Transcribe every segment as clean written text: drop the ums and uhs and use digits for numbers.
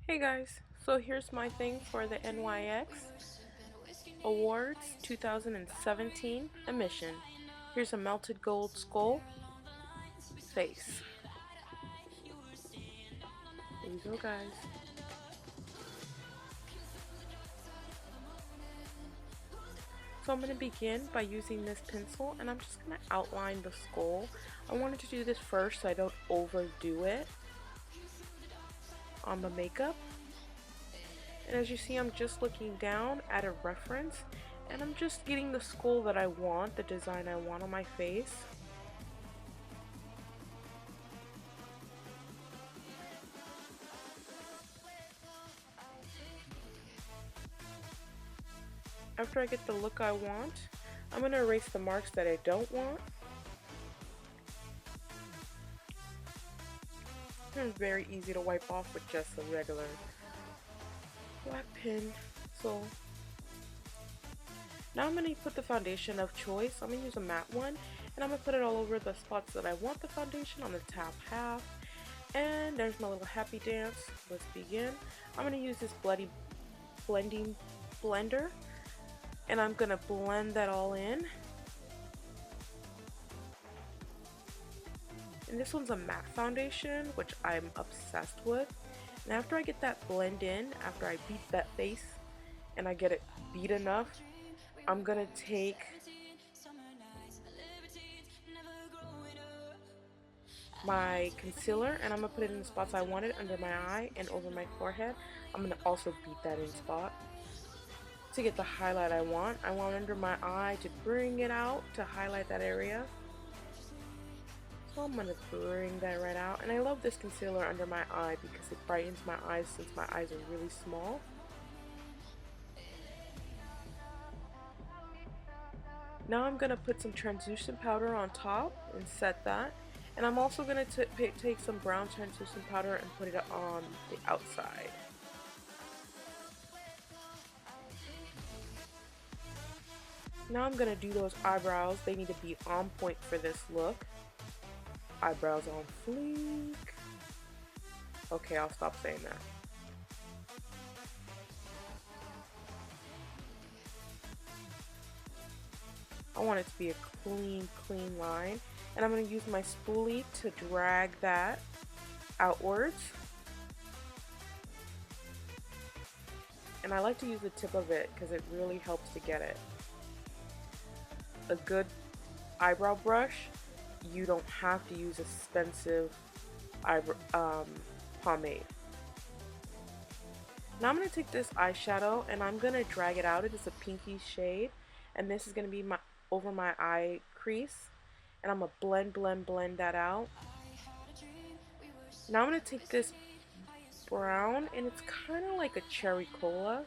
Hey guys, so here's my thing for the NYX Awards 2017 emission. Here's a melted gold skull face. Here you go, guys. So I'm going to begin by using this pencil and I'm just going to outline the skull. I wanted to do this first so I don't overdo it on the makeup. And as you see, I'm just looking down at a reference and I'm just getting the skull that I want, the design I want on my face. After I get the look I want, I'm going to erase the marks that I don't want. It's very easy to wipe off with just a regular black pen. So now I'm going to put the foundation of choice. I'm going to use a matte one and I'm going to put it all over the spots that I want the foundation on the top half. And there's my little happy dance. Let's begin. I'm going to use this blending blender and I'm going to blend that all in. And this one's a matte foundation, which I'm obsessed with. And after I get that blend in, after I beat that face and I get it beat enough, I'm gonna take my concealer and I'm gonna put it in the spots I wanted under my eye and over my forehead. I'm gonna also beat that in spot to get the highlight I want. I want under my eye to bring it out to highlight that area. So I'm going to bring that right out. And I love this concealer under my eye because it brightens my eyes since my eyes are really small. Now I'm going to put some translucent powder on top and set that. And I'm also going to take some brown translucent powder and put it on the outside. Now I'm going to do those eyebrows. They need to be on point for this look. Eyebrows on fleek. Okay, I'll stop saying that. I want it to be a clean line. And I'm going to use my spoolie to drag that outwards. And I like to use the tip of it because it really helps to get it. A good eyebrow brush, you don't have to use expensive pomade. Now I'm going to take this eyeshadow and I'm going to drag it out. It is a pinky shade and this is going to be over my eye crease and I'm going to blend that out. Now I'm going to take this brown and it's kind of like a cherry cola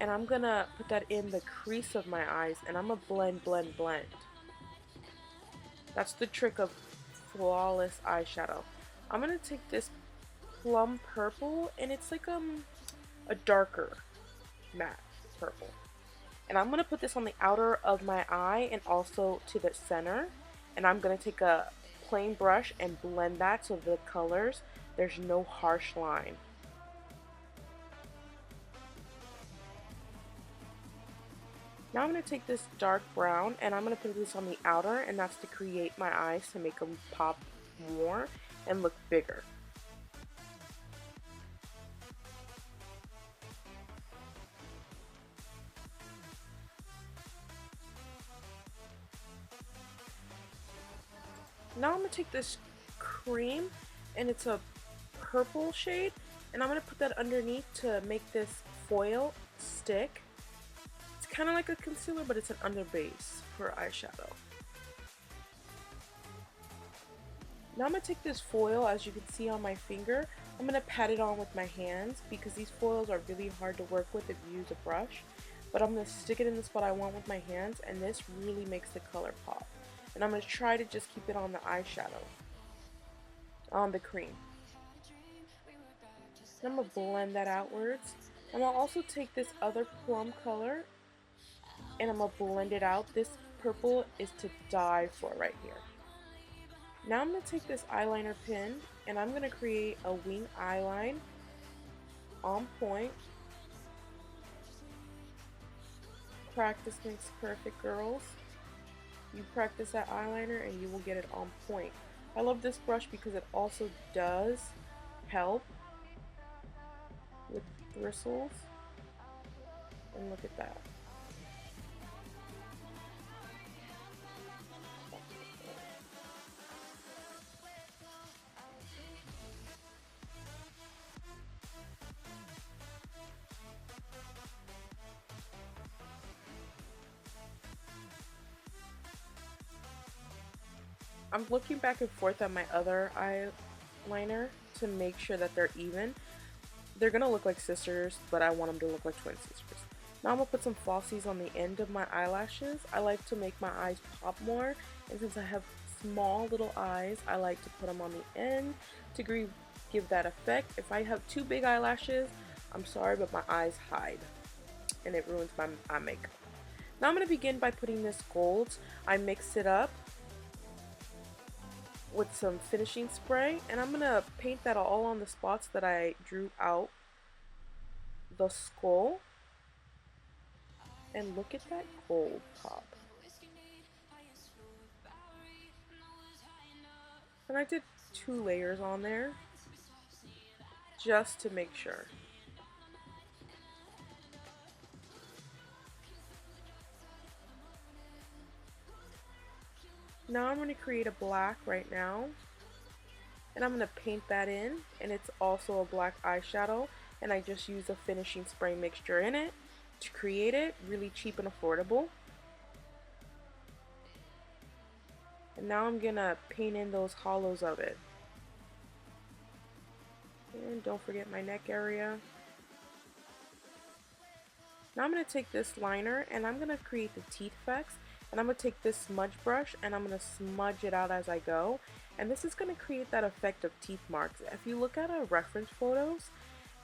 and I'm going to put that in the crease of my eyes and I'm going to blend. That's the trick of flawless eyeshadow. I'm going to take this plum purple and it's like a darker matte purple. And I'm going to put this on the outer of my eye and also to the center. And I'm going to take a plain brush and blend that so the colors, there's no harsh line. Now I'm going to take this dark brown and I'm going to put this on the outer and that's to create my eyes to make them pop more and look bigger. Now I'm going to take this cream and it's a purple shade and I'm going to put that underneath to make this foil stick. It's kind of like a concealer but it's an underbase for eyeshadow. Now I'm going to take this foil, as you can see on my finger, I'm going to pat it on with my hands because these foils are really hard to work with if you use a brush. But I'm going to stick it in the spot I want with my hands and this really makes the color pop. And I'm going to try to just keep it on the eyeshadow, on the cream. And I'm going to blend that outwards. And I'll also take this other plum color and I'm going to blend it out. This purple is to die for right here. Now I'm going to take this eyeliner pen and I'm going to create a wing eyeline on point. Practice makes perfect, girls. You practice that eyeliner and you will get it on point. I love this brush because it also does help with bristles. And look at that. I'm looking back and forth at my other eyeliner to make sure that they're even. They're gonna look like sisters, but I want them to look like twin sisters. Now I'm gonna put some falsies on the end of my eyelashes. I like to make my eyes pop more, and since I have small little eyes, I like to put them on the end to give that effect. If I have too big eyelashes, I'm sorry, but my eyes hide, and it ruins my eye makeup. Now I'm gonna begin by putting this gold. I mixed it up with some finishing spray, and I'm gonna paint that all on the spots that I drew out the skull. And look at that gold pop. And I did 2 layers on there just to make sure. Now I'm going to create a black right now, and I'm going to paint that in, and it's also a black eyeshadow, and I just use a finishing spray mixture in it to create it, really cheap and affordable. And now I'm going to paint in those hollows of it. And don't forget my neck area. Now I'm going to take this liner and I'm going to create the teeth effects. And I'm going to take this smudge brush and I'm going to smudge it out as I go. And this is going to create that effect of teeth marks. If you look at our reference photos,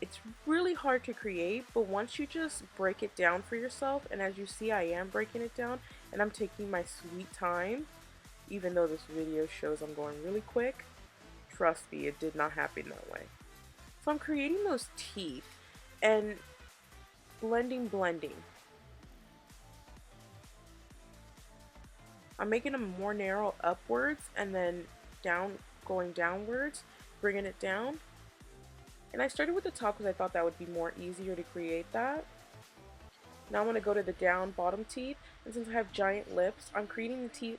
it's really hard to create, but once you just break it down for yourself, and as you see I am breaking it down and I'm taking my sweet time, even though this video shows I'm going really quick, trust me, it did not happen that way. So I'm creating those teeth and blending. I'm making them more narrow upwards and then going downwards, bringing it down. And I started with the top because I thought that would be more easier to create that. Now I'm going to go to the down bottom teeth, and since I have giant lips, I'm creating the teeth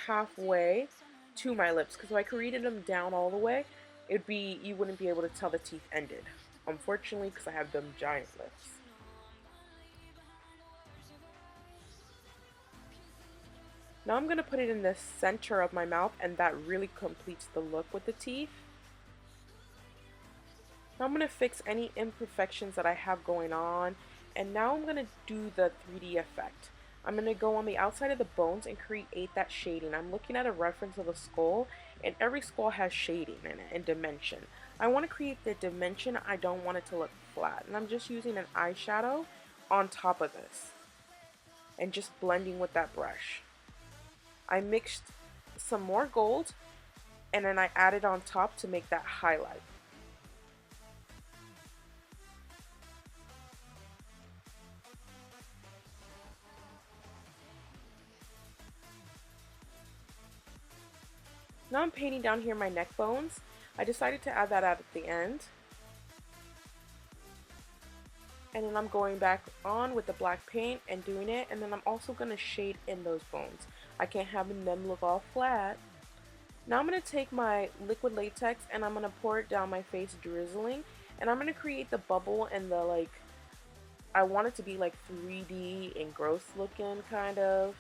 halfway to my lips, because if I created them down all the way, you wouldn't be able to tell the teeth ended, unfortunately, because I have them giant lips. Now I'm going to put it in the center of my mouth, and that really completes the look with the teeth. Now I'm going to fix any imperfections that I have going on, and now I'm going to do the 3D effect. I'm going to go on the outside of the bones and create that shading. I'm looking at a reference of a skull, and every skull has shading in it and dimension. I want to create the dimension, I don't want it to look flat, and I'm just using an eyeshadow on top of this and just blending with that brush. I mixed some more gold and then I added on top to make that highlight. Now I'm painting down here my neck bones. I decided to add that at the end. And then I'm going back on with the black paint and doing it, and then I'm also going to shade in those bones. I can't have them look all flat. Now I'm going to take my liquid latex and I'm going to pour it down my face, drizzling, and I'm going to create the bubble and the I want it to be like 3D and gross looking, kind of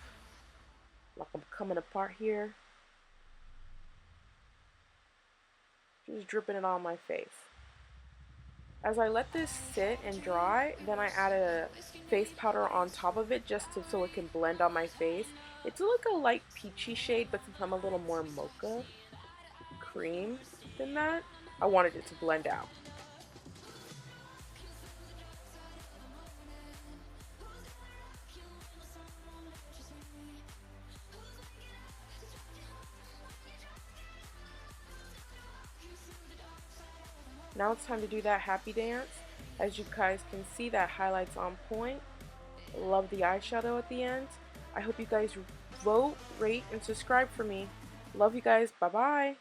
like I'm coming apart here. Just dripping it on my face. As I let this sit and dry, then I added a face powder on top of it so it can blend on my face. It's like a light peachy shade, but since I'm a little more mocha cream than that, I wanted it to blend out. Now it's time to do that happy dance, As you guys can see, that highlight's on point. Love the eyeshadow at the end. I hope you guys vote, rate, and subscribe for me. Love you guys. Bye-bye.